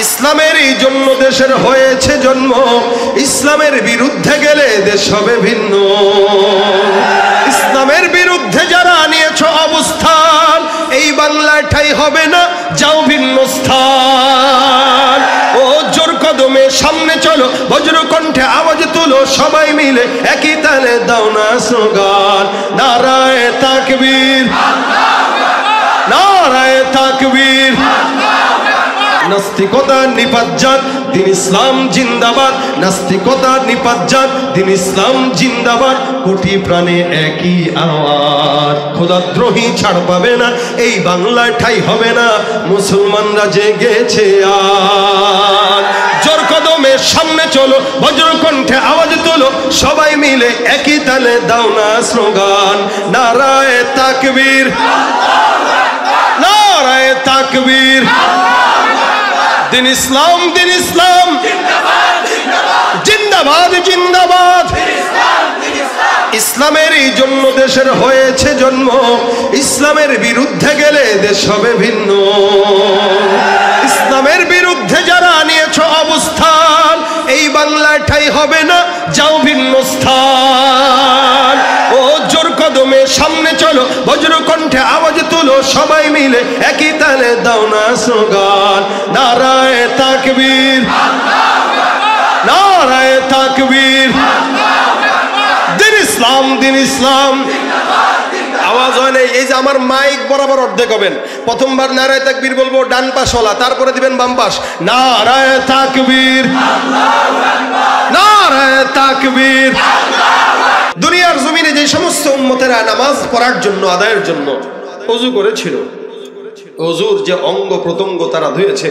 ইসলামেরই জন্য দেশের হয়েছে জন্ম, ইসলামের বিরুদ্ধে গেলে দেশ হবে ভিন্ন। ইসলামের বিরুদ্ধে যারা নিয়েছ অবস্থান, এই বাংলায় ঠাই হবে না, যাও ভিন্ন স্থান। ও জোর কদমে সামনে চলো, বজ্র কণ্ঠে আওয়াজ তুলো, সবাই মিলে একই তালে দাও না স্লোগান, নারায়ে তাকবীর, নারায়ে তাকবীর। নাস্তিকতা নিপাত যাক, দিন ইসলাম জিন্দাবাদ। নাস্তিকতা নিপাত যাক, দিন ইসলাম জিন্দাবাদ। কোটি প্রাণে একই আওয়াজ, খোদাদ্রোহী ছাড় পাবে না, এই বাংলায় ঠাই হবে না, মুসলমানরা জেগেছে আজ। জোর কদমে সামনে চলো, বজ্র কণ্ঠে আওয়াজ তোলো, সবাই মিলে একই তালে দাও না স্লোগান, নারায়ে তাকবীর, নারায়ে তাকবীর। দিন ইসলাম, দিন ইসলাম জিন্দাবাদ, জিন্দাবাদ। ইসলামেরই জন্য দেশের হয়েছে জন্ম, ইসলামের বিরুদ্ধে গেলে দেশ হবে ভিন্ন। ইসলামের বিরুদ্ধে যারা নিয়েছ অবস্থান, এই বাংলায় ঠাই হবে না, যাও ভিন্ন স্থান। ও জোর কদমে সামনে চলো, বজ্র কণ্ঠে আওয়াজ তুলো, সবাই মিলে একই তালে দাও না স্লোগান, নারায়ে তাকবীর, নারায়ে তাকবীর। দিন ইসলাম, দিন ইসলাম। আওয়াজ হয় নাই, এই যে আমার মাইক বরাবর অর্ধেক হবেন। প্রথমবার নারায়ে তাকবীর বলবো ডান পাশওয়ালা, তারপরে দিবেন বাম পাশ, নারায়ে তাকবীর, নারায়ে তাকবীর। দুনিয়ার জমিনে যে সমস্ত উম্মতেরা নামাজ পড়ার জন্য, আদায়ের জন্য ওযু করেছিল, ওযুর যে অঙ্গ প্রত্যঙ্গ তারা ধুয়েছে,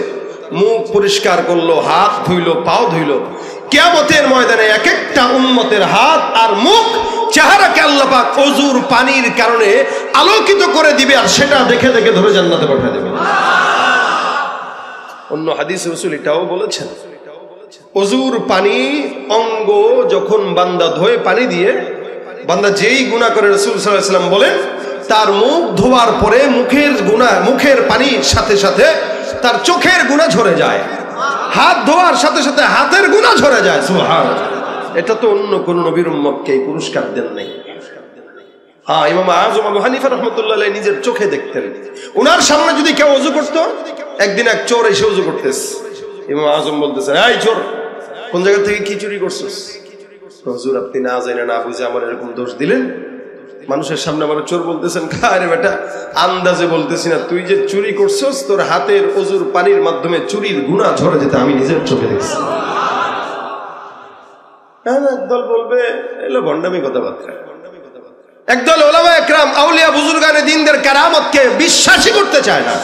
মুখ পরিষ্কার করলো, হাত ধুইলো, পাও ধুইলো, কিয়ামতের ময়দানে এক একটা উম্মতের হাত আর মুখ চেহারাকে আল্লাহ পাক ওযুর পানির কারণে আলোকিত করে দিবে, আর সেটা দেখে দেখে ধরে জান্নাতে পাঠিয়ে দেবে। অন্য হাদিসে রাসূল এটাও বলেছেন, ওযুর পানি অঙ্গ যখন বান্দা ধোয় পানি দিয়ে, বান্দা যেই গুনাহ করে, রাসূল সাল্লাল্লাহু আলাইহি ওয়াসাল্লাম বলেন তার মুখ ধোয়ার পরে মুখের গুনাহ, মুখের পানির সাথে সাথে তার চোখের গুনাহ ঝরে যায়, হাত ধোয়ার সাথে সাথে হাতের গুনাহ ঝরে যায়। সুবহানাল্লাহ। এটা তো অন্য কোন নবীর উম্মতকে এই পুরস্কার দেন নাই। হ্যাঁ, ইমাম আযম আবু হানিফা রাহমাতুল্লাহ আলাইহি নিজের চোখে দেখতেন। ওনার সামনে যদি কেউ ওযু করত, একদিন এক চোর এসে ওযু করতেছে, ইমাম আযম বলতেছেন, এই চোর, কোন জায়গা থেকে কি চুরি করছিস? হুজুর আপনি না জানেন না বুঝে আমার এরকম দোষ দিলেন, মানুষের সামনে আমার চোর বলতেছেন। আরে বেটা, আন্দাজে বলতেছি না, তুই যে চুরি করছস, তোর হাতের ওযুর পানির মাধ্যমে চুরির গুনাহ ঝরে যেতে আমি নিজের চোখে দেখছি। একদল বলবে এলো ভণ্ডামি কথাবার্তা, একদল উলামা একরাম আউলিয়া বুজুর্গানে দ্বীনদের কেরামতকে বিশ্বাসই করতে চায় না,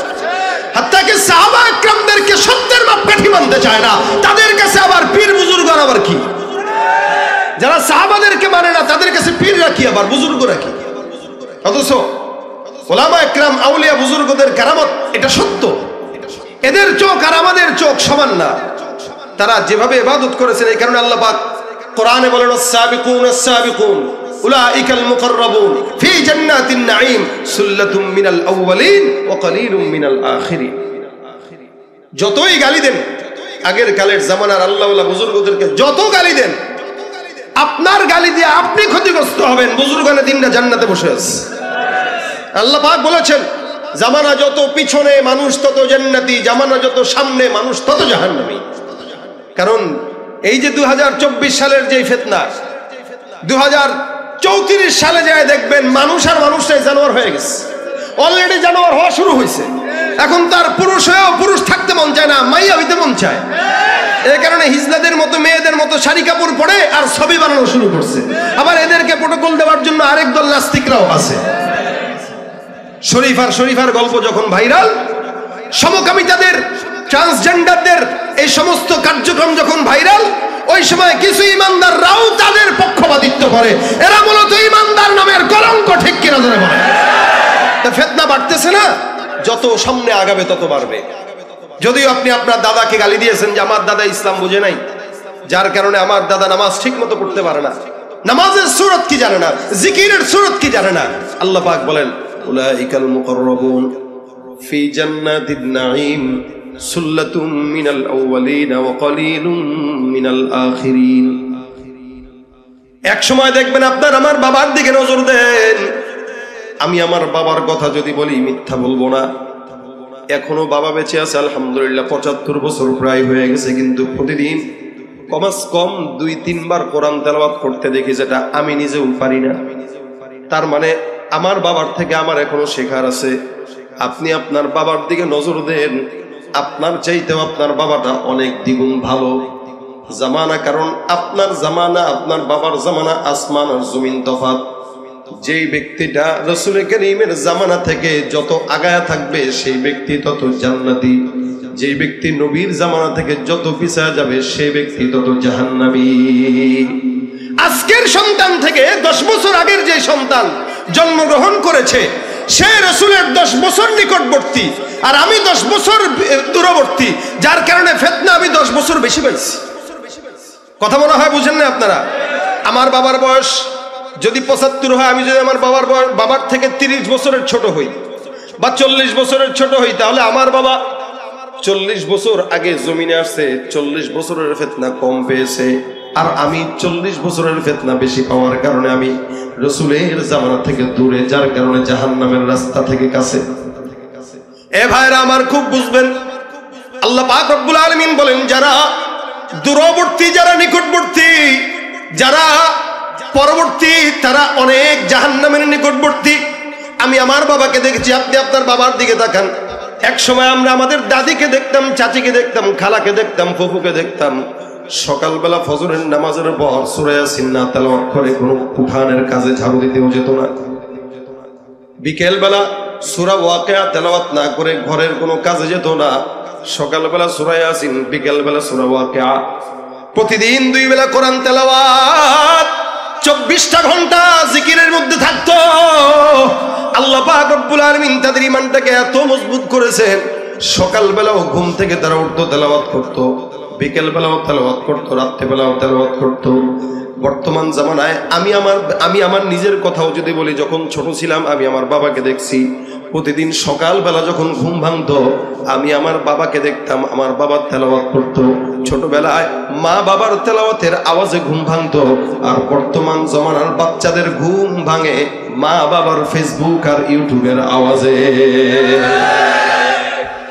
হাত্তা কি সাহাবা একরামদেরকে সত্যের মাপকাঠি মানতে চায় না। তাদের কাছে আবার পীর বুজুর্গরা আবার কি? যারা সাহাবাদেরকে মানে না তাদের কাছে পীররা কি, আবার বুজুর্গরা কি? অথচ উলামা একরাম আউলিয়া বুজুর্গদের কেরামত এটা সত্য, এদের চোখ আর আমাদের চোখ সমান না। তারা যেভাবে ইবাদত করেছেন, এই কারণে আল্লাহ পাক কোরআনে বলেন, আস-সাবিকুন আস-সাবিকুন উলাইকাল মুকাররাবুন ফি জান্নাতিন নাঈম সুল্লাতুম মিনাল আউয়ালিন ওয়া কালিলুম মিনাল আখিরিন। যতই গালি দেন আগের কালের জামানার আল্লাহওয়ালা বুজুর্গদেরকে, যত গালি দেন, আপনার গালি দিয়ে আপনি ক্ষতিগ্রস্ত হবেন। বুজুর্গানে দিনটা জান্নাতে বসে আছে। আল্লাহ পাক বলেছেন, জামানা যত পিছনে মানুষ তত জান্নাতি, জামানা যত সামনে মানুষ তত জাহান্নামী। কারণ এই যে 2024 সালের যে ফিতনা, 2034 সালে যায় দেখবেন মানুষ আর মানুষটাই জানোয়ার হয়ে গেছে। অলরেডি জানোয়ার হওয়া শুরু হয়েছে। এখন তার পুরুষ হয়েও পুরুষ থাকতে মন চায় না, মাইয়া হইতে মন চায়। এই কারণে হিজলাদের মতো মেয়েদের মতো শাড়ি কাপড় পরে আর ছবি বানানো শুরু করছে। আবার এদেরকে প্রটোকল দেওয়ার জন্য আরেক দল নাস্তিকরাও আছে। শরীফার গল্প যখন ভাইরাল, সমকামিতাদের, ট্রান্সজেন্ডারদের এই সমস্ত কার্যক্রম যখন ভাইরাল, ওই সময় কিছু ইমানদাররাও তাদের পক্ষপাতিত্ব করে। এরা মূলত ইমানদার নামের কলঙ্ক, ঠিক কিনা ধরে বলে। ফিতনা বাড়তেছে না, যত সামনে আগাবে তত বাড়বে। যদিও আপনি আপনার দাদাকে গালি দিয়েছেন যে আমার দাদা ইসলাম বুঝে নাই, যার কারণে আমার দাদা নামাজ ঠিক মতো পড়তে পারে না, নামাজের সূরত কি জানে না, জিকিরের সূরত কি জানে না। আল্লাহ পাক বলেন, উলাইকাল মুকাররাবুন ফি জান্নাতিন নাঈম সুল্লাতুম মিনাল আউয়ালিন ওয়া কলিলুম মিনাল আখিরিন। এক সময় দেখবেন আপনার আমার বাবার দিকে নজর দেন। আমি আমার বাবার কথা যদি বলি মিথ্যা বলবো না। এখনো বাবা বেঁচে আছে আলহামদুলিল্লাহ, ৭৫ বছর প্রায় হয়ে গেছে, কিন্তু প্রতিদিন কমাস কম ২-৩ বার কোরআন তেলাওয়াত করতে দেখি, যেটা আমি নিজেও পারি না। তার মানে আমার বাবার থেকে আমার এখনো শেখার আছে। আপনি আপনার বাবার দিকে নজর দেন, আপনার চাইতেও আপনার বাবাটা অনেক দ্বিগুণ ভালো জামানা, কারণ আপনার জামানা আপনার বাবার জামানা আসমান আর জমিন তফাৎ। যেই ব্যক্তিটা রাসূল কারীমের জামানা থেকে যত আগায়া থাকবে সেই ব্যক্তি তত জান্নাতি, যেই ব্যক্তি নবীর জামানা থেকে যত পিছায়া যাবে সেই ব্যক্তি তত জাহান্নামী। আজকের সন্তান থেকে 10 বছর আগের যে সন্তান জন্মগ্রহণ করেছে সে রাসূলের 10 বছর নিকটবর্তী, আর আমি 10 বছর দূরবর্তী, যার কারণে ফিতনা আমি 10 বছর বেশি পাইছি। কথা মনে হয় বুঝেন না আপনারা? আমার বাবার বয়স যদি ৭৫ হয়, আমি যদি আমার বাবার থেকে 30 বছরের ছোট হই বা 40 বছরের ছোট হই, তাহলে আমার বাবা 40 বছর আগে জমিনে আসছে, 40 বছরের ফিতনা কম পেয়েছে, আর আমি 40 বছরের ফিতনা বেশি পাওয়ার কারণে আমি রাসূলের জামানা থেকে দূরে, যার কারণে জাহান্নামের রাস্তা থেকে কাছে। এ ভাইরা আমার খুব বুঝবেন, আল্লাহ পাক রব্বুল আলামিন বলেন যারা দূরবর্তী, যারা নিকটবর্তী, যারা পরবর্তী, তারা অনেক জাহান্নামের নিকটবর্তী। আমি আমার বাবাকে দেখেছি, আপনি আপনার বাবার দিকে তাকান। এক সময় আমরা আমাদের দাদিকে দেখতাম, চাচিকে দেখতাম, খালাকে দেখতাম, ফুফুকে দেখতাম, সকালবেলা ফজরের নামাজের পর সূরা ইয়াসিন না তেলাওয়াত করে কোনো উঠানের কাজে ঝাড়ু দিতেও যেত না। বিকেল বেলা সূরা ওয়াকিয়া তেলাওয়াত না করে ঘরের কোনো কাজে যেত না। সকালবেলা সূরা ইয়াসিন, বিকেল বেলা সূরা ওয়াকিয়া, প্রতিদিন 2 বেলা কোরআন তেলাওয়াত, 24টা ঘন্টা জিকিরের মধ্যে থাকতো। আল্লাহ পাক রব্বুল আলামিন তাদের ঈমানটাকে এত মজবুত করেছেন, সকালবেলাও ঘুম থেকে তারা উঠতো, তেলাওয়াত করতো, বিকেল বেলাও তেলাওয়াত করতো, রাত্রিবেলাও তেলাওয়াত করতো। বর্তমান জামানায় আমি আমার নিজের কথাও যদি বলি, যখন ছোট ছিলাম আমি আমার বাবাকে দেখছি প্রতিদিন সকালবেলা যখন ঘুম ভাঙতো আমি আমার বাবাকে দেখতাম, আমার বাবা তেলাওয়াত করতো। ছোটবেলায় মা বাবার তেলাওয়াতের আওয়াজে ঘুম ভাঙতো, আর বর্তমান জমানার বাচ্চাদের ঘুম ভাঙে মা বাবার ফেসবুক আর ইউটিউবের আওয়াজে।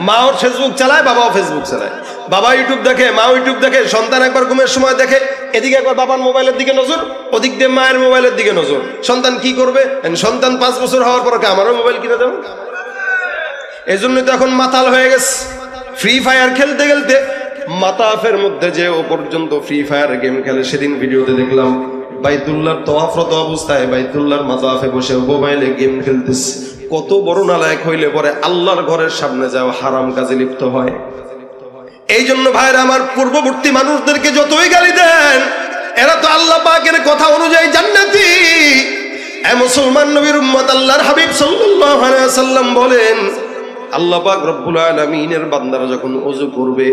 মাও ফেসবুক চালায়, বাবাও ফেসবুক চালায়, বাবা ইউটিউব দেখে, মা ইউটিউব দেখে, সন্তান একবার ঘুমের সময় দেখে, এদিকে একবার বাবার মোবাইলের দিকে নজর, ওদিক দিয়ে মায়ের মোবাইলের দিকে নজর। সন্তান কি করবে? সন্তান 5 বছর হওয়ার পর আমারও মোবাইল কিনে দেব। এই জন্য তো এখন মাতাল হয়ে গেছে। ফ্রি ফায়ার খেলতে খেলতে মাতাফের মধ্যে যে ও পর্যন্ত ফ্রি ফায়ার গেম খেলে। সেদিন ভিডিওতে দেখলাম বাইতুল্লাহর তওয়াফরত অবস্থায় বাইতুল্লাহর মাতাফে বসে মোবাইলে গেম খেলতেছে। কত বড় নালায়েক হইলে পরে আল্লাহর ঘরের সামনে যাও হারাম কাজে লিপ্ত হয়। এই জন্য ভাইরা আমার, পূর্ববর্তী মানুষদেরকে যতই গালি দেন, এরা তো আল্লাহ পাকের কথা অনুযায়ী জান্নাতি। এ মুসলমান নবীর উম্মত, আল্লাহর হাবিব সাল্লাল্লাহু আলাইহি ওয়াসাল্লাম বলেন, আল্লাহ পাক রব্বুল আলামিনের বান্দারা যখন ওযু করবে,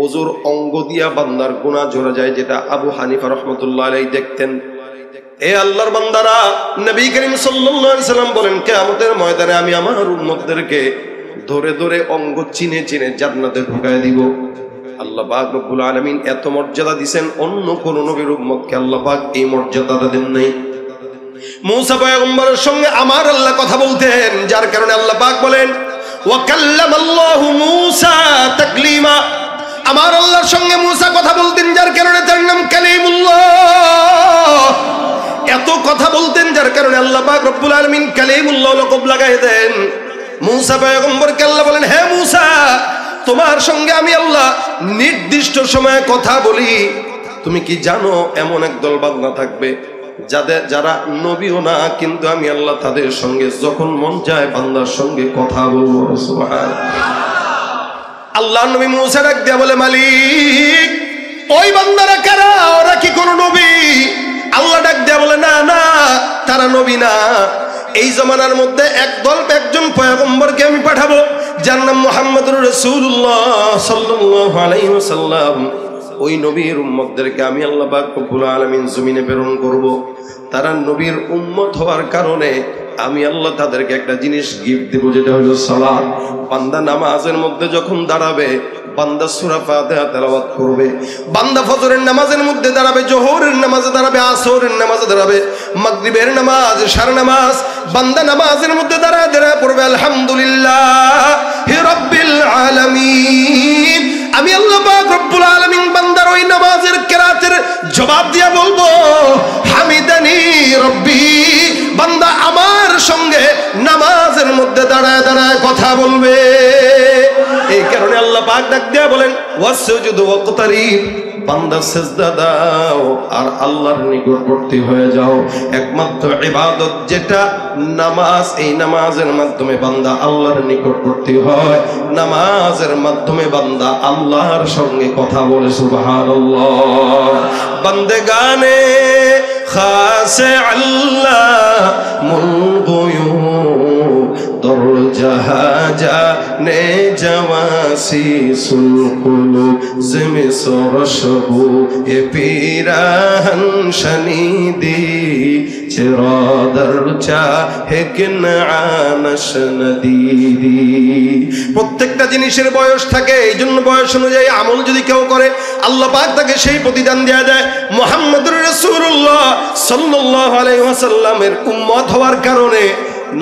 ওযুর অঙ্গ দিয়া বান্দার গুনাহ ঝরে যায়, যেটা আবু হানিফা রাহমাতুল্লাহ আলাইহি দেখতেন। এ আল্লাহর বান্দারা, নবী করিম সাল্লাল্লাহু আলাইহি ওয়াসাল্লাম বলেন, কিয়ামতের ময়দানে আমি আমার উম্মতদেরকে ধরে ধরে অঙ্গ চিনে চিনে জান্নাতে ঢুকায় দিব। আল্লাহ পাক রব্বুল আলামিন এত মর্যাদা দিবেন, অন্য কোন নবীর উম্মতকে আল্লাহ পাক এই মর্যাদাটা দেন নাই। মুসা পয়গম্বরের সঙ্গে আমার আল্লাহ কথা বলতেন, যার কারণে আল্লাহ পাক বলেন, ওয়া কাল্লামাল্লাহু মুসা তাকলিমা। আমার আল্লাহর সঙ্গে মুসা কথা বলতেন, যার কারণে তার নাম কালিমুল্লাহ। এত কথা বলতেন যার কারণে আল্লাহ পাক রব্বুল আলামিন কালিমুল্লাহ লকব লাগায় দেন। মুসা পয়গম্বরকে আল্লাহ বলেন, হে মুসা, তোমার সঙ্গে আমি আল্লাহ নির্দিষ্ট সময়ে কথা বলি। তুমি কি জানো এমন একদল বান্দা থাকবে যারা নবীও না, কিন্তু আমি আল্লাহ তাদের সঙ্গে যখন মন চায় বান্দার সঙ্গে কথা বলবো। সুবহানাল্লাহ। আল্লাহ নবী মুসা ডাক দিয়া বলে, মালিক, ওই বান্দারা কারা? ওরা কি কোন নবী? আল্লাহ ডাক দিয়া বলে, না না, তারা নবী না। এই জমানার মধ্যে একজন পয়গম্বরকে আমি পাঠাবো, যার নাম মুহাম্মদুর রাসূলুল্লাহ সাল্লাল্লাহু আলাইহি ওয়াসাল্লাম। ওই নবীর উম্মতদেরকে আমি আল্লাহ পাক রব্বুল আলামিন জমিনে প্রেরণ করব। তারা নবীর উম্মত হওয়ার কারণে আমি আল্লাহ তাদেরকে একটা জিনিস গিফট দেব, যেটা হলো সালাত। বান্দা নামাজের মধ্যে যখন দাঁড়াবে, বান্দা সূরা ফাতিহা তেলাওয়াত করবে। বান্দা ফজরের নামাজের মধ্যে দাঁড়াবে, জোহরের নামাজে দাঁড়াবে, আসরের নামাজে দাঁড়াবে, মাগরিবের নামাজ, এশার নামাজ, বান্দা নামাজের মধ্যে দাঁড়ায় পড়বে আলহামদুলিল্লাহি রাব্বিল আলামিন। আমি আল্লাহ পাক রব্বুল আলামিন বান্দার ওই নামাজের কিরাতের জবাব দিয়া বলবো হামিদানি রব্বি। বান্দা আমার সঙ্গে নামাজের মধ্যে দাঁড়ায় দাঁড়ায় কথা বলবে। এই কারণে আল্লাহ পাক ডাক দিয়া বলেন ওয়াসজুদু ওয়াকতারিব, বান্দা সিজদা দাও আর আল্লাহর নিকটবর্তী হয়ে যাও। একমাত্র ইবাদত যেটা নামাজ, এই নামাজের মাধ্যমে বান্দা আল্লাহর নিকটবর্তী হয়, নামাজের মাধ্যমে বান্দা আল্লাহর সঙ্গে কথা বলে। সুবহানাল্লাহ। বান্দেগানে খাসে আল্লাহ মুলগুয়ু দর জাহাজা নে জওয়াসি সুলকুলু জিমি সরশবু এ পিরাহন শনিদি চিরাদর চা হেকিন আনশ নদীদি। প্রত্যেকটা জিনিসের বয়স থাকে, এই জন্য বয়স অনুযায়ী আমল যদি কেউ করে আল্লাহ পাক তাকে সেই প্রতিদান দেয়া যায়। মুহাম্মদুর রাসূলুল্লাহ সাল্লাল্লাহু আলাইহি ওয়াসাল্লামের উম্মত হওয়ার কারণে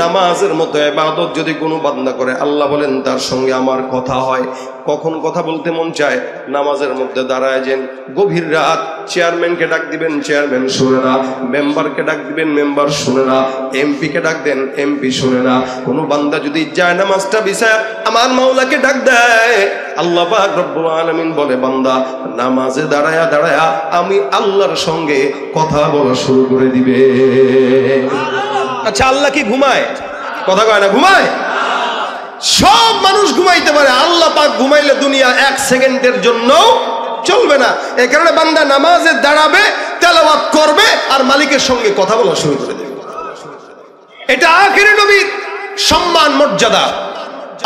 নামাজের মতো ইবাদত যদি কোনো বান্দা করে, আল্লাহ বলেন তার সঙ্গে আমার কথা হয়। কখন কথা বলতে মন চায়, নামাজের মধ্যে দাঁড়ায় যেন। গভীর রাত চেয়ারম্যানকে ডাক দিবেন, চেয়ারম্যান শুনে না। মেম্বারকে ডাক দিবেন, মেম্বার শুনে না। এমপিকে ডাক দেন, এমপি শুনে না। কোনো বান্দা যদি যায় নামাজটা বিছায় আমার মাওলাকে ডাক দেয়, আল্লাহ পাক রব্বুল আলামিন বলে বান্দা নামাজে দাঁড়ায়া দাঁড়ায়া আমি আল্লাহর সঙ্গে কথা বলা শুরু করে দিবে। আচ্ছা, আল্লাহ কি ঘুমায়? কথা কয় না, ঘুমায়? সব মানুষ ঘুমাইতে পারে, আল্লাহ পাক ঘুমাইলে দুনিয়া এক সেকেন্ডের জন্য চলবে না। এই কারণে বান্দা নামাজে দাঁড়াবে, তেলাওয়াত করবে আর মালিকের সঙ্গে কথা বলা শুরু করে দেবে। এটা আখিরি নবীর সম্মান, মর্যাদা।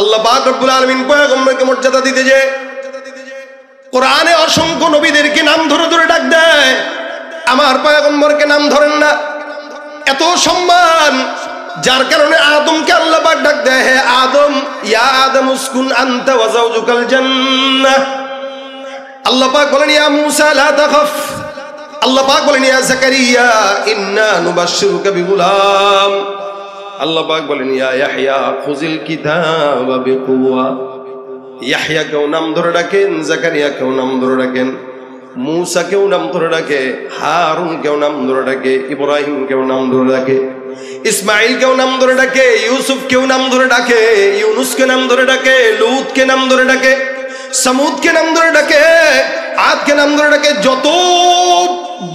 আল্লাহ পাক রব্বুল আলামিন পয়গম্বরকে মর্যাদা দিতে যে কোরআনে অসংখ্য নবীদেরকে নাম ধরে ধরে ডাক দেয়, আমার পয়গম্বরকে নাম ধরেন না। এত সম্মান, যার কারণে আদমকে আল্লাহ পাক ডাক দেয়, হে আদম, ইয়া আদম উসকুন আনতা ওয়া যাওজুকাল জান্নাহ। আল্লাহ পাক বলেন ইয়া মূসা লা তাখাফ। আল্লাহ পাক বলেন ইয়া যাকারিয়া ইন্না নুবাশশিরুকা বিগুলাম। আল্লাহ পাক বলেন ইয়া ইয়াহইয়া খুযিল কিতাবা বিকুওয়া। ইয়াহইয়াকেও নাম ধরে ডাকেন, যাকারিয়াকেও নাম ধরে ডাকেন, মূসাকেও নাম ধরে ডাকে, হারুনকেও নাম ধরে ডাকে, ইব্রাহিমকেও নাম ধরে ডাকে, ইসমাইলকেও নাম ধরে ডাকে, ইউসুফকেও নাম ধরে ডাকে, ইউনুসকে নাম ধরে ডাকে, লূতকে নাম ধরে ডাকে, সামুদকে নাম ধরে ডাকে, আদকে নাম ধরে ডাকে।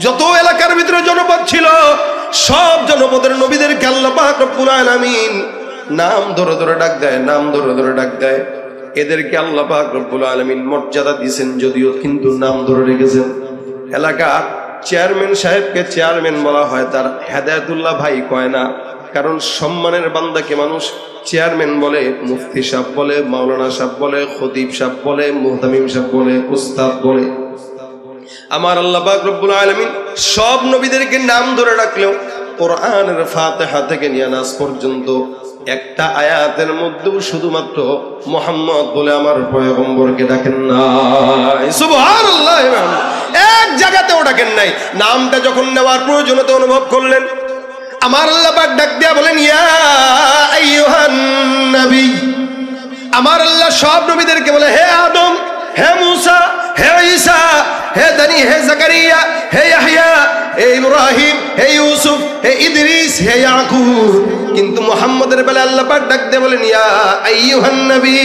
যত এলাকার ভিতরে জনপদ ছিল সব জনপদের নবীদেরকে আল্লাহ পাক রব্বুল আলামিন নাম ধরে ধরে ডাক দেয়, নাম ধরে ধরে ডাক দেয়। এদেরকে আল্লাহ পাক রব্বুল আলামিন মর্যাদা দিয়েছেন যদিও, কিন্তু নাম ধরে রেখেছেন। এলাকার চেয়ারম্যান সাহেবকে চেয়ারম্যান বলা হয়, তার হেদায়েতুল্লাহ ভাই কয় না। কারণ সম্মানের বান্দাকে মানুষ চেয়ারম্যান বলে, মুফতি সাহেব বলে, মাওলানা সাহেব বলে, খতিব সাহেব বলে, মুহতামিম সাহেব বলে, উস্তাদ বলে। আমার আল্লাহ পাক রব্বুল আলামিন সব নবীদেরকে নাম ধরে ডাকলেও কোরআনের ফাতিহা থেকে নিয়ে নাস পর্যন্ত একটা আয়াতের মধ্যেও শুধুমাত্র মুহাম্মদ বলে আমার পয়গম্বরকে ডাকেন নাই। সুবহানাল্লাহ। এক জায়গাতেও ডাকেন নাই। নামটা যখন নেওয়ার প্রয়োজনীয়তা অনুভব করলেন, আমার আল্লাহ পাক ডাক দিয়া বলেন ইয়া আইয়ুহান নবী। আমার আল্লাহ সব নবীদেরকে বলে হে আদম, হে মূসা, হে ঈসা, হে দানি, হে যাকারিয়া, হে ইয়াহইয়া, হে ইব্রাহিম, হে ইউসুফ, হে ইদ্রিস, হে ইয়াকুব। কিন্তু মুহাম্মদের বেলা আল্লাহ পাক ডাক দিয়ে বলেন ইয়া আইয়ুহান নবী।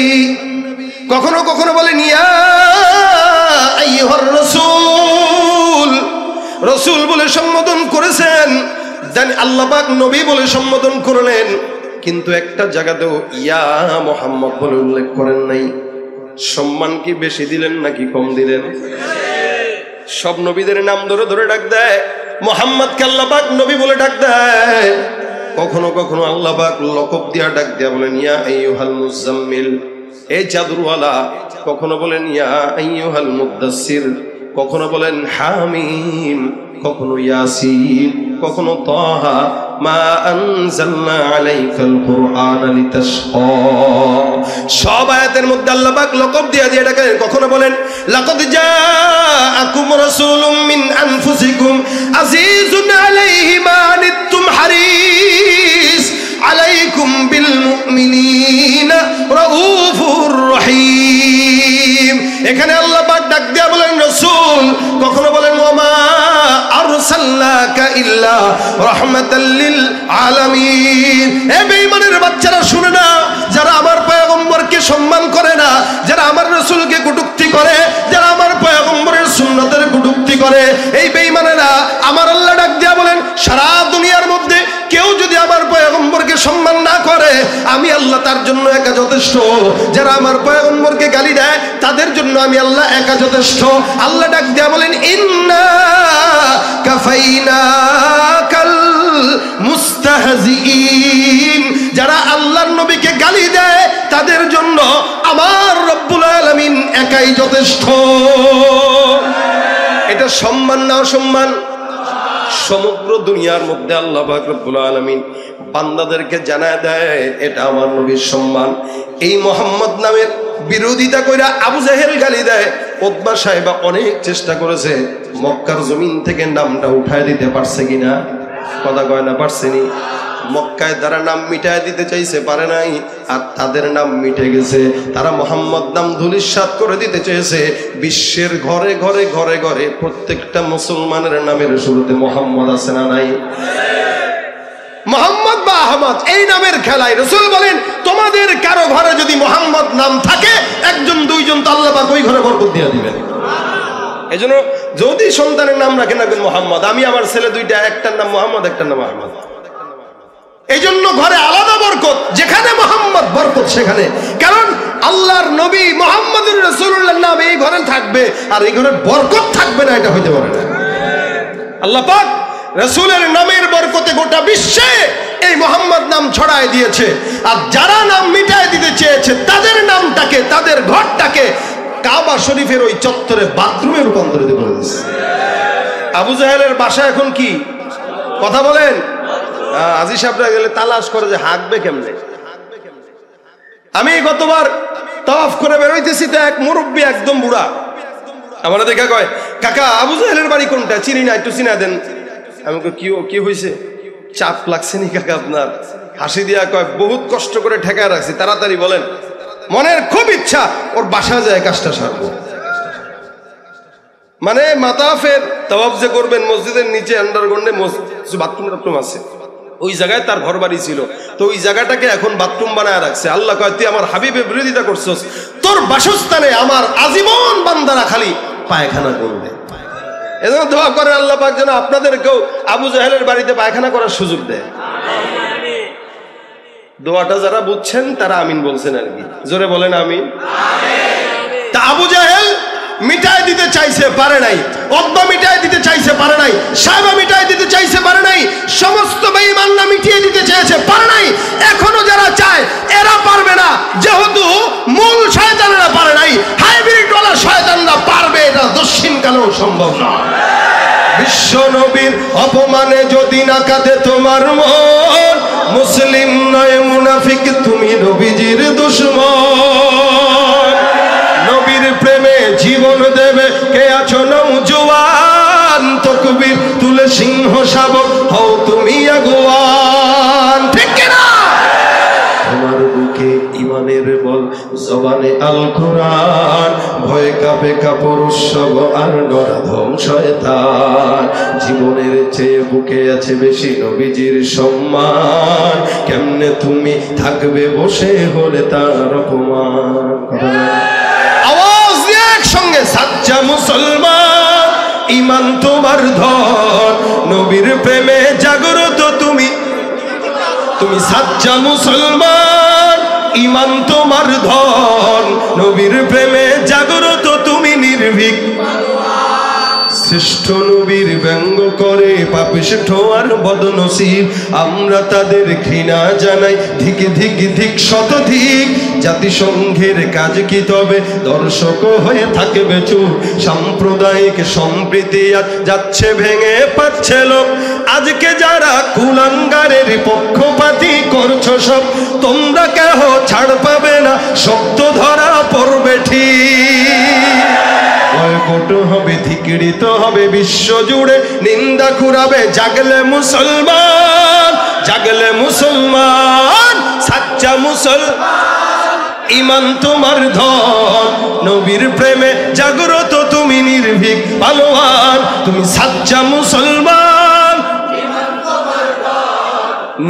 কখনো কখনো বলেন ইয়া আইয়ুহার রাসূল। রাসূল বলে সম্বোধন করেছেন, জানি আল্লাহ পাক নবী বলে সম্বোধন করলেন, কিন্তু একটা জায়গাতেও ইয়া মুহাম্মদ বলে উল্লেখ করেন নাই। সম্মান কি বেশি দিলেন নাকি কম দিলেন? সব নবীদের নাম ধরে ধরে ডাক দেয়, মুহাম্মদকে আল্লাহ পাক নবী বলে ডাক দেয়। কখনো কখনো আল্লাহ পাক লকব দিয়া ডাক দিয়া বলেন ইয়া আইয়ুহাল মুজাম্মিল, এই চাদরওয়ালা। কখনো বলেন ইয়া আইয়ুহাল মুদ্দাসসির, কখনো বলেন হামিম, কখনো ইয়াসিন, কখনো তাহা মা আনজালনা আলাইকাল কুরআনা লিতাশকা। সব আয়াতের মধ্যে আল্লাহ পাক লকব দিয়ে এটাকে কখনো বলেন লাকাদ জাআকুম রাসূলুম মিন আনফুসিকুম আজিজুন আলাইহি মা আনিতুম হারিস আলাইকুম বিল মুমিনিনা রাউফুর রহিম। এখানে আল্লাহ পাক ডাক দিয়া বলেন রাসূল, কখনো বলেন ওমা আরসালনাকা ইল্লা রাহমাতাল লিল আলামিন। এ বেঈমানের বাচ্চারা শুনে না, যারা আমার পয়গম্বরকে সম্মান করে না, যারা আমার রাসূলকে কটূক্তি করে, যারা আমার পয়গম্বরের সুন্নতের কটূক্তি করে, এই বেঈমানেরা আমার আল্লাহ ডাক দিয়া বলেন সারা দুনিয়ার মধ্যে কেউ যদি আমার পয়গম্বরকে সম্মান না করে আমি আল্লাহ তার জন্য একা যথেষ্ট। যারা আমার পয়গম্বরকে গালি দেয় তাদের জন্য আমি আল্লাহ একা যথেষ্ট। আল্লাহ ডাক দিয়া বলেন ইন্না কাফাইনাকাল মুস্তাহজিইন। যারা আল্লাহর নবীকে গালি দেয় তাদের জন্য আমার রব্বুল আলামিন একাই যথেষ্ট। এটা সম্মান না অসম্মান? সমগ্র দুনিয়ার মধ্যে আল্লাহ পাক রব্বুল আলামিন বান্দাদেরকে জানায় দেয় এটা আমার নবীর সম্মান। এই মোহাম্মদ নামের বিরোধিতা কইরা আবু জাহেল গালি দেয়। উতবা সাহেব অনেক চেষ্টা করেছে মক্কার জমিন থেকে নামটা উঠায় দিতে পারছে কিনা, কথা কয় না পারছেনি। মক্কায় তারা নাম মিটায় দিতে চাইছে, পারে নাই, আর তাদের নাম মিটে গেছে। তারা মোহাম্মদ নাম ধূলিসাৎ করে দিতে চেয়েছে। বিশ্বের ঘরে ঘরে ঘরে ঘরে প্রত্যেকটা মুসলমানের নামের শুরুতে মোহাম্মদ আছে না নাই? মোহাম্মদ বা আহমদ এই নামের খেলায় রাসূল বলেন তোমাদের কারো ঘরে যদি মোহাম্মদ নাম থাকে, একজন দুইজন তো আল্লাহ পাক ওই ঘরে বরকত দিয়ে দিবেন। এজন্য যদি সন্তানের নাম রাখেন রাখবেন মোহাম্মদ। আমি আমার ছেলে দুইটা, একটার নাম মোহাম্মদ, একটার নাম আহমদ। এই জন্য ঘরে আলাদা বরকত, যেখানে মোহাম্মদ বরকত সেখানে। কারণ আল্লাহর নবী মুহাম্মদুর রাসূলুল্লাহর নাম এই ঘরে থাকবে আর এই ঘরে বরকত থাকবে না, এটা হইতে পারে না। আল্লাহ পাক রাসূলের নামের বরকতে গোটা বিশ্বে এই মোহাম্মদ নাম ছড়ায় দিয়েছে। আর যারা নাম মিটায় দিতে চেয়েছে তাদের নামটাকে, তাদের ঘরটাকে কাবা শরীফের ওই চত্বরে বাথরুমে রূপান্তরিত করে দিয়েছে। আবু জাহেলের বাসা এখন কি, কথা বলেন? আজি সাহেবরা গেলে তালাশ করে যে হাঁকবে কেমনে। আমি গতবার তাওয়াফ করে বেরোইতেছি তো এক মুরব্বী একদম বুড়া আমার দেখা কয় কাকা আবু জাহেলের বাড়ি কোনটা, চিনি না, একটু চিনা দেন। আমি কি হয়েছে, চাপ লাগছে নি কাকা আপনার? হাসি দিয়া কয় বহুত কষ্ট করে ঠেকায় রাখছি, তাড়াতাড়ি বলেন। মনের খুব ইচ্ছা ওর বাসা যায় কাজটা সারবো। মানে মাতাফের তাওয়াফ যে করবেন মসজিদের নিচে আন্ডারগ্রাউন্ডে বাথরুম আছে, ওই জায়গায় তার ঘর বাড়ি ছিল। তো ওই জায়গাটাকে এখন বাথরুম বানায় রাখছে। আল্লাহ কয় তুই আমার হাবিবের বিরোধিতা করছস, তোর বাসস্থানে আমার আজীবন বান্দারা খালি পায়খানা করবে। এজন্য দোয়া করে আল্লাহ পাক যেন আপনাদেরকেও আবু জাহেলের বাড়িতে পায়খানা করার সুযোগ দেয়। দোয়াটা যারা বুঝছেন তারা আমিন বলছেন আর কি, জোরে বলেন আমিন। তা আবু জাহেল মিটায় দিতে চাইছে, পারে নাই। উতবা মিটায় দিতে চাইছে, পারে নাই। সায়বা মিটায় দিতে চাইছে, পারে নাই। সমস্ত বেঈমানরা মিটিয়ে দিতে চেয়েছে, পারে নাই। এখনো যারা চায় এরা পারবে না, যেহেতু মূল শয়তানরা পারে নাই, হাইব্রিড ওয়ালা শয়তানরা পারবে, এটা দক্ষিণ কালেও সম্ভব না। বিশ্ব নবীর অপমানে যদি না কাঁদে তোমার মন, মুসলিম নয় মুনাফিক তুমি নবীজির দুশমন। নবীর প্রেমে জীবন দেবে কে আছো নওজোয়ান, তাকবীর তুলে সিংহ শাবক হও তুমি আগুয়ান। ঠিক কি না? তোমার বুকে ইমানের বল, জবানে আল কোরআন, ভয়ে কাঁপে কাপড় উৎসব আর নরধম শয়তান। জীবনের চেয়ে বুকে আছে বেশি নবীজির সম্মান, কেমনে তুমি থাকবে বসে হলে তার অপমান। আওয়াজ দিয়ে একসঙ্গে সাচ্চা মুসলমান, ইমান তোমার ধন, নবীর প্রেমে জাগ্রত তুমি, তুমি সাচ্চা মুসলমান, ইমান তোমার ধন, নবীর প্রেমে জাগ্রত তুমি নির্ভীক। শ্রেষ্ঠ নবীর ব্যঙ্গ করে পাপিষ্ঠ আর বদনসিব, আমরা তাদের ঘৃণা জানাই ধিক ধিক ধিক শতধিক। জাতিসংঘের কাজ কি তবে দর্শক হয়ে থাকবে চুপ? সাম্প্রদায়িক সম্প্রীতি আজ যাচ্ছে ভেঙে পাচ্ছে লোক। আজকে যারা কুলাঙ্গারের পক্ষপাতী করছো সব, তোমরা কেহ ছাড় পাবে না, শক্ত ধরা পড়বে ঠিক। বয়কট হবে, ধিক্কৃত হবে বিশ্ব জুড়ে, নিন্দা কুড়াবে জাগলে মুসলমান, জাগলে মুসলমান, সাচ্চা মুসলমান, ইমান তোমার ধন। নবীর প্রেমে জাগ্রত তুমি নির্ভীক পালোয়ান, তুমি সাচ্চা মুসলমান,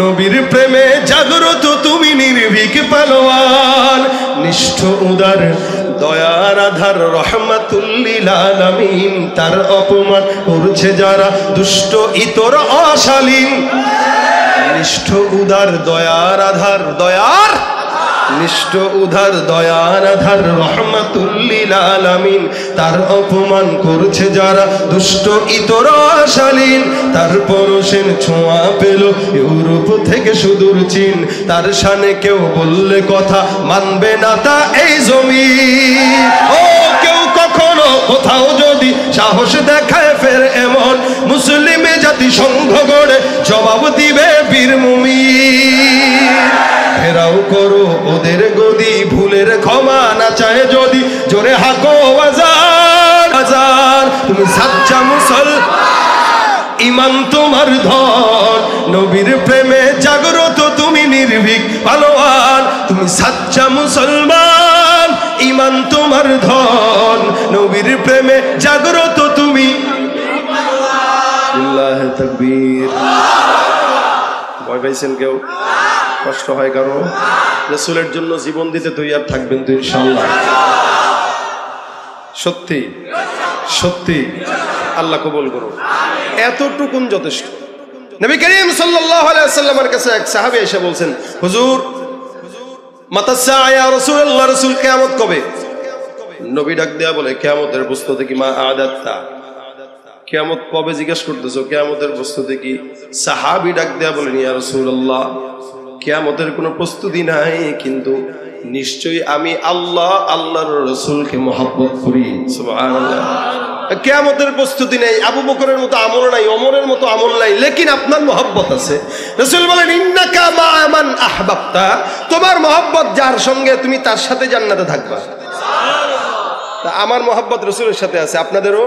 নবীর প্রেমে জাগ্রত তুমি নির্ভীক পালোয়ান। নিষ্ঠ উদার দয়ার আধার রহমাতুল লিল আলামিন, তার অপমান করছে যারা দুষ্ট ইতর অশালীন। নিষ্ঠ উদার দয়ার আধার, দয়ার নিষ্ঠ উদার দয়ার আধার রহমাতুল লিল আলামিন, তার অপমান করছে যারা দুষ্ট ইতর অশালীন। তার পরশের ছোঁয়া পেল ইউরোপ থেকে সুদূর চীন, তার শানে কেউ বললে কথা মানবে না তা এই জমিন। ও কেউ কখনো কোথাও যদি সাহস দেখায় ফের এমন, মুসলিমে জাতিসংঘ গড়ে জবাব দিবে বীর মুমিন। ঘেরাও করো ওদের গদি, ভুলের ক্ষমা না চায় যদি, জোরে হাকো আজান আজান, তুমি সাচ্চা মুসলমান, ইমান তোমার ধন। নবীর প্রেমে জাগ্রত তুমি নির্ভীক পালোয়ান, তুমি সাচ্চা মুসলমান, ইমান তোমার ধন। নবীর প্রেমে জাগ্রত তুমি। লিল্লাহি তাকবীর। ভয় পাইছেন কেউ? কষ্ট হয় কারো? রাসূলের জন্য জীবন দিতে তৈরি থাকবেন তো ইনশাআল্লাহ? সত্যি সত্যি আল্লাহ কবুল করুন। এতটুকুন যথেষ্ট। নবী করিম সাল্লাল্লাহু আলাইহি ওয়াসাল্লামের কাছে এক সাহাবী এসে বলছেন, হুজুর মাতা সাআ ইয়া রাসূলুল্লাহ, রাসূল কিয়ামত কবে? নবী ডাক দেয়া বলে, কিয়ামতের প্রস্তুতি কি? মা আদাত্তা, কিয়ামত কবে জিজ্ঞেস করতেছো? কিয়ামতের প্রস্তুতি কি? সাহাবী ডাক দেয়া বলেন, ইয়া রাসূলুল্লাহ, কিয়ামতের কোনো প্রস্তুতি নাই, কিন্তু নিশ্চয়ই আমি আল্লাহ আল্লাহর রাসূলকে মহব্বত করি। সুবহানাল্লাহ। কিয়ামতের প্রস্তুতি নেই, আবু বকরের মতো আমল নাই, ওমরের মতো আমল নাই, লেকিন আপনার মহব্বত আছে। রাসূল বলেন, ইন্নাকা মা মান আহবাবতা, তোমার মহব্বত যার সঙ্গে তুমি তার সাথে জান্নাতে থাকবা। তা আমার মহব্বত রাসূলের সাথে আছে, আপনাদেরও?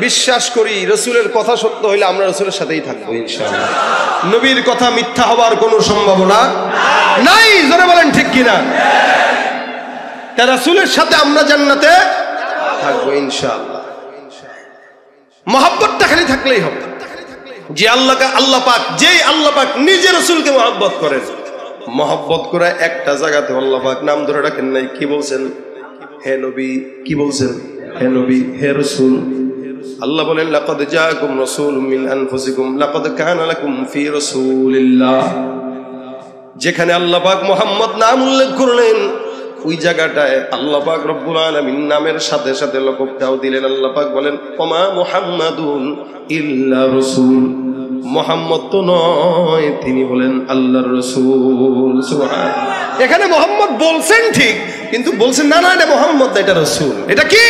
বিশ্বাস করি রাসূলের কথা সত্য হইলে আমরা রাসূলের সাথেই থাকবো ইনশাআল্লাহ। নবীর কথা মিথ্যা হওয়ার কোনো সম্ভাবনা নাই, জোরে বলেন ঠিক কিনা? তা রাসূলের সাথে আমরা জান্নাতে থাকবো ইনশাআল্লাহ। মহব্বতটা খালি থাকলেই হবে। যে আল্লাহকে আল্লাহ পাক, যেই আল্লাহ পাক নিজে রাসূলকে মহব্বত করেন, মহব্বত করে একটা জায়গাতে আল্লাহ পাক নাম ধরে রাখেন নাই। কি বলছেন? হে নবী। কি বলছেন? হে নবী, হে রাসূল। আল্লাহ বলেন, লাকাদ জাআকুম রাসূলুম মিন আনফুসিকুম লাকাদ কানা লাকুম ফি রাসূলিল্লাহ। যেখানে আল্লাহ পাক মুহাম্মদ নাম উল্লেখ করলেন, ওই জায়গাটায় আল্লাহ পাক রব্বুল আলামিন নামের সাথে সাথে লকবটাও দিলেন। আল্লাহ পাক বলেন, ওমা মুহাম্মাদুন ইল্লা রাসূল, মুহাম্মদ তো নয়, তিনি বলেন আল্লাহর রাসূল। সুবহানাল্লাহ। এখানে মুহাম্মদ বলছেন ঠিক, কিন্তু বলছেন না না এটা মুহাম্মদ না, এটা রাসূল। এটা কি?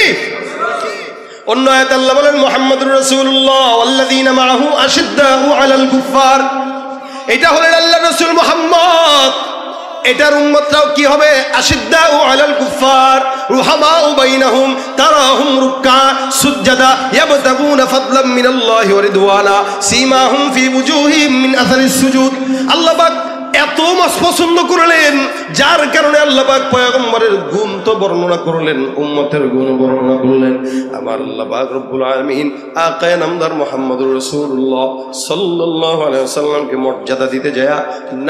অন্য আয়াতে আল্লাহ বলেন, মুহাম্মাদুর রাসূলুল্লাহ ওয়াল্লাযীনা মাআহু আশিদ্দাউ আলাল কুফার। এটা হলেন আল্লাহর রাসূল মুহাম্মদ। এটার উম্মতরাও কি হবে? আশিদ্দাউ আলাল কুফার রুহামাউ বাইনাহুম তারাহুম রুক্কা সুজদা ইয়াবতাগুনা ফাদলাম মিনাল্লাহি ওয়া রিদওয়ানা সীমাহুম ফি বুজুহিহিম মিন আসারিস সুজুদ। আল্লাহ পাক এত পছন্দ করলেন, যার কারণে আল্লাহ পাক পয়গম্বরের গুণ তো বর্ণনা করলেন, উম্মতের গুণ বর্ণনা করলেন। আমার আল্লাহ পাক রব্বুল আলামিন আকায়ে নামদার মুহাম্মদুর রাসূলুল্লাহ সাল্লাল্লাহু আলাইহি ওয়াসাল্লামকে মর্যাদা দিতে যায়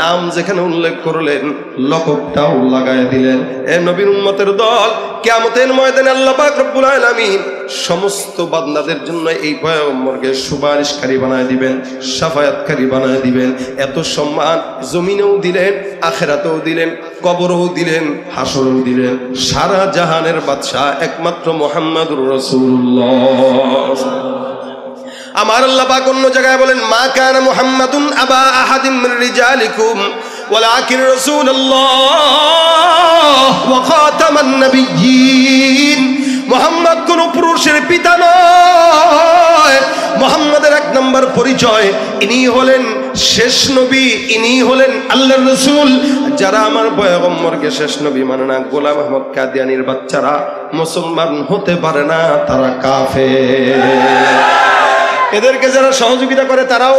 নাম যেখানে উল্লেখ করলেন, লকবটাও লাগায় দিলেন। এ নবীর উম্মতের দল, কিয়ামতের ময়দানে আল্লাহ পাক রব্বুল আলামিন সমস্ত বান্দাদের জন্য এই পয়গম্বরকে সুপারিশকারী বানায় দিবেন, শাফায়াতকারী বানায় দিবেন। এত সম্মান জমিন জমিনেও দিলেন, আখিরাতেও দিলেন, কবরেও দিলেন, হাসরেও দিলেন। সারা জাহানের বাদশা একমাত্র মুহাম্মদুর রাসূলুল্লাহ। আমার আল্লাহ পাক অন্য জায়গায় বলেন, মা কানা মুহাম্মাদুন আবা আহাদিন মির রিজালিকুম ওয়ালাকিন রাসূলুল্লাহ ওয়া খাতামান নাবিয়্যিন। মুহাম্মদ কোন পুরুষের পিতা নয়। মুহাম্মাদের এক নম্বর পরিচয়, ইনি হলেন শেষ নবী, ইনি হলেন আল্লাহর রাসূল। যারা আমার পয়গম্বরকে শেষ নবী মানে না, গোলাম আহমদ কাদিয়ানীর বাচ্চারা মুসলমান হতে পারে না, তারা কাফের। এদেরকে যারা সহযোগিতা করে তারাও।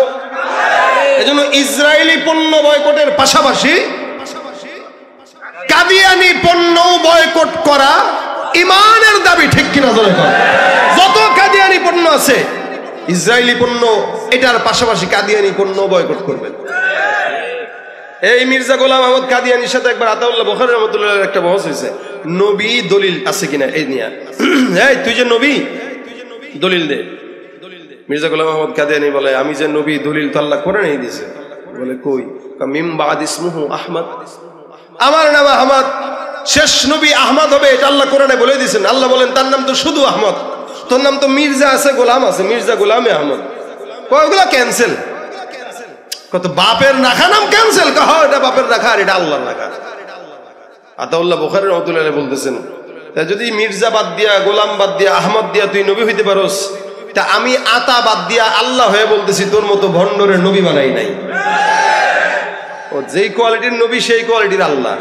এজন্য ইসরায়েলি পণ্য বয়কটের পাশাপাশি কাদিয়ানী পণ্য বয়কট করা ইমানের দাবি, ঠিক কিনা জোরে কর। যত কাদিয়ানী পণ্য আছে, ইসরায়েলি পণ্য এটার পাশাপাশি কাদিয়ানী পণ্য বয়কট করবেন। এই মির্জা গোলাম আহমদ কাদিয়ানীর সাথে একবার আতাউল্লাহ বুখারী রাহমাতুল্লাহ একটা বহস হয়েছে, নবী দলিল আছে কিনা এই নিয়ে। এই তুই যে নবী, দলিল দে। মির্জা গোলাম আহমদ কাদিয়ানী বলে, আমি যে নবী, দলিল তো আল্লাহ কোরআনে দিয়েছে। বলে কই? মিম বাদ ইসমুহু আহমদ, আমার নাম আহমদ, শেষ নবী আহমদ হবে, এটা আল্লাহ কোরআনে বলে দিয়েছেন। আল্লাহ বলেন তার নাম তো শুধু আহমদ, তোর নাম তো মির্জা আছে, গোলাম আছে, মির্জা গোলামে আহমদ। ওগুলা ক্যান্সেল। কত বাপের রাখা নাম ক্যান্সেল, কহ এটা বাপের রাখা আর এটা আল্লাহর রাখা। আতাউল্লাহ বুখারী রাহমাতুল্লাহ বলতেছেন, যদি মির্জা বাদ দিয়া, গোলাম বাদ দিয়া, আহমদ দিয়া তুই নবী হইতে পারোস, তা আমি আতা বাদ দিয়া আল্লাহ হয়ে বলতেছি তোর মতো ভণ্ডরের নবী বানাই নাই। ও যেই কোয়ালিটির নবী সেই কোয়ালিটির আল্লাহ,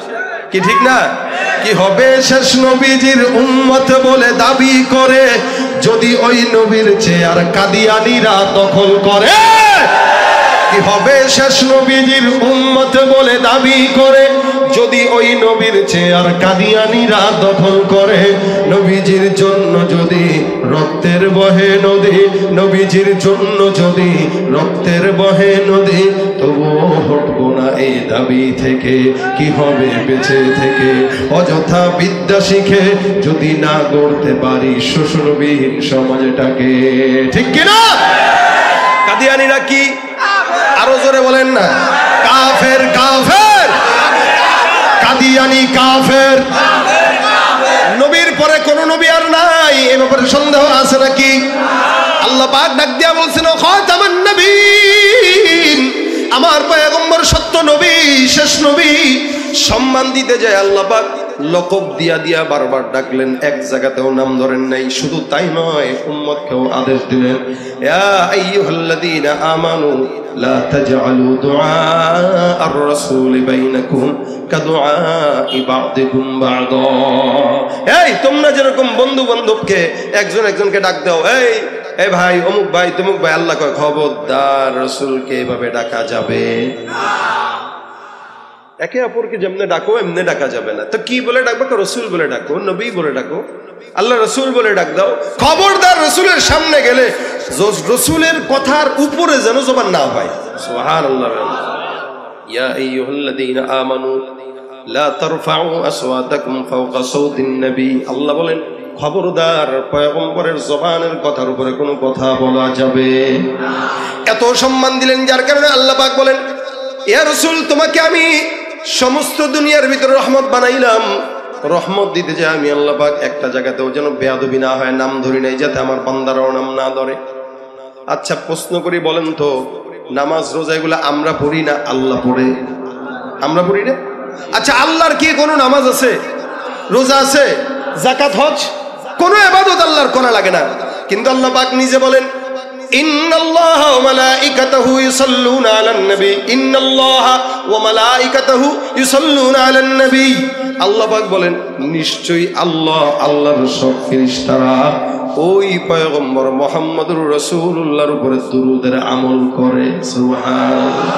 কি ঠিক না? কি হবে শেষ নবীজির উম্মত বলে দাবি করে, যদি ওই নবীর চেয়ার কাদিয়ানীরা দখল করে। কি হবে শেষ নবীজির উম্মত বলে দাবি করে, যদি ওই নবীর চেয়ার কাদিয়ানীরা দখল করে। নবীজির জন্য যদি রক্তের বহে নদী, নবীজির জন্য যদি রক্তের বহে নদী, তবুও হটবো না এই দাবি থেকে। কি হবে বেঁচে থেকে অযথা বিদ্যা শিখে, যদি না গড়তে পারি শ্বশুরবিহীন সমাজটাকে, ঠিক কিনা? কাদিয়ানীরা কি? আরো জোরে বলেন না, কাফের, কাফের, কাদিয়ানী কাফের। নবীর পরে কোন নবী আর নাই, এ ব্যাপারে সন্দেহ আছে নাকি? আল্লাহ পাক ডাক দিয়া বলছেন, খাতামান নবীন, আমার পয়গম্বর সত্য নবী, শেষ নবী। সম্মান দিতে যায় আল্লাহ পাক লকব দিয়া দিয়া বারবার ডাকলেন, এক জায়গাতেও নাম ধরেন নাই। শুধু তাই নয়, উম্মতকেও আদেশ দিলেন, ইয়া আইয়ুহাল্লাযীনা আমানু লা তাজআলু দুআ আর-রাসূল বাইনাকুম কাদুআই বা'দিকুম বা'দা। এই তোমরা যেরকম বন্ধু বান্ধবকে একজন একজনকে ডাক দাও, এই ভাই অমুক ভাই তমুক ভাই, আল্লাহ কয় খবরদার রাসূলকে এভাবে ডাকা যাবে না। একে অপরকে যেমনে ডাকো এমনি ডাকা যাবে না। তো কি বলে ডাকবো? রসুল বলে ডাকো, নবী বলে ডাকো, আল্লাহ রসুল বলে ডাক দাও। খবরদার রসুলের সামনে গেলে রসুলের কথার উপরে যেন জবান না হয়। সুবহানাল্লাহ। ইয়া আইয়ুহাল্লাযীনা আমানু লা তারফাউ আসওয়াতাকুম ফাওকা সাওতিন নবী। আল্লাহ বলেন খবরদার পয়গম্বরের জবানের কথার উপরে কোনো কথা বলা যাবে না। এত সম্মান দিলেন, যার কারণে আল্লাহ পাক বলেন, ইয়া রাসূল তোমাকে আমি সমস্ত দুনিয়ার ভিতরে রহমত বানাইলাম। রহমত দিতে যায় আমি আল্লাহ পাক একটা জায়গাতেও যেন বেয়াদবি না হয়, নাম ধরি নাই, যাতে আমার বান্দারাও নাম না ধরে। আচ্ছা প্রশ্ন করি, বলেন তো নামাজ রোজা এগুলো আমরা পড়ি না আল্লাহ পড়ে? আমরা পড়ি না? আচ্ছা আল্লাহর কি কোনো নামাজ আছে, রোজা আছে, যাকাত হজ, কোনো ইবাদত আল্লাহর করা লাগে না? কিন্তু আল্লাহ পাক নিজে বলেন, ইন্নাল্লাহা ওয়া মালাইকাতাহু ইউসাল্লুনা আলান নবী, ইন্নাল্লাহা ওয়া মালাইকাতাহু ইউসাল্লুনা আলান নবী। আল্লাহ পাক বলেন নিশ্চয়ই আল্লাহ, আল্লাহর সব ফেরেশতারা ওই পয়গম্বর মুহাম্মদুর রাসূলুল্লাহর উপরে দুরূদের আমল করে। সুবহানাল্লাহ।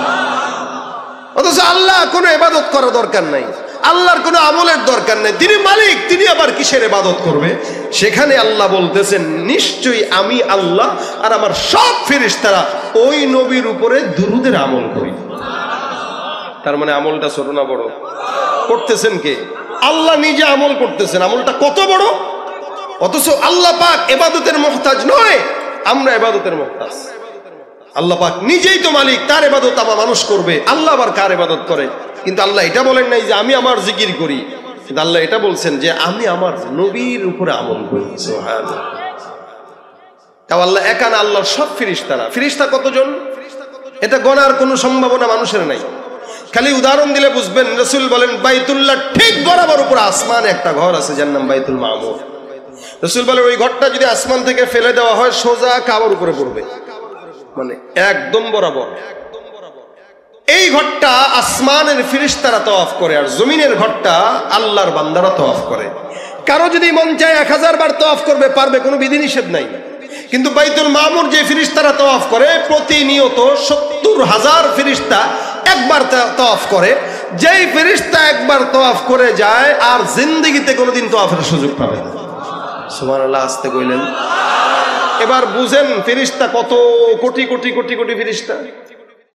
অথচ আল্লাহ কোনো ইবাদত করার দরকার নাই, আল্লাহর কোনো আমলের দরকার নেই, তিনি মালিক, তিনি আবার কিসের ইবাদত করবে? সেখানে আল্লাহ বলতেছেন নিশ্চয়ই আমি আল্লাহ আর আমার সব ফেরেশতারা ওই নবীর উপরে দুরূদের আমল করি। তার মানে আমলটা ছোট না বড়? করতেছেন কে? আল্লাহ নিজে আমল করতেছেন। আমলটা কত বড়! অথচ আল্লাহ পাক ইবাদতের মুহতাজ নয়, আমরা ইবাদতের মুহতাজ। আল্লাহ পাক নিজেই তো মালিক, তার ইবাদত আমার মানুষ করবে। আল্লাহ আবার কার ইবাদত করে? কিন্তু আল্লাহ এটা বলেন নাই যে আমি আমার জিকির করি, কিন্তু আল্লাহ এটা বলছেন যে আমি আমার নবীর উপরে আমল করি। সুবহানাল্লাহ। তাও আল্লাহ একা না, আল্লাহর সব ফেরেশতারা। ফেরেশতা কতজন এটা গণার কোনো সম্ভাবনা মানুষের নাই। খালি উদাহরণ দিলে বুঝবেন। রাসূল বলেন বাইতুল্লাহ ঠিক বরাবর উপরে আসমানে একটা ঘর আছে যার নাম বাইতুল মামুর। রাসূল বলেন ওই ঘরটা যদি আসমান থেকে ফেলে দেওয়া হয় সোজা কাবার উপরে পড়বে, মানে একদম বরাবর। এই ঘরটা আসমানের ফেরেশতারা তওয়াফ করে, আর জমিনের ঘরটা আল্লাহর বান্দারা তওয়াফ করে। কারো যদি মন চায় 1000 বার তওয়াফ করবে, পারবে, কোনো বিধিনিষেধ নাই। কিন্তু বাইতুল মামুর যে ফেরেশতারা তওয়াফ করে প্রতিনিয়ত 70,000 ফেরেশতা একবার তওয়াফ করে। যেই ফেরেশতা একবার তওয়াফ করে যায় আর জিন্দেগিতে কোনোদিন তওয়াফের সুযোগ পাবে না। সুবহানাল্লাহ, আস্তে কইলেন। এবার বুঝেন ফেরেশতা কত কোটি কোটি কোটি কোটি ফেরেশতা।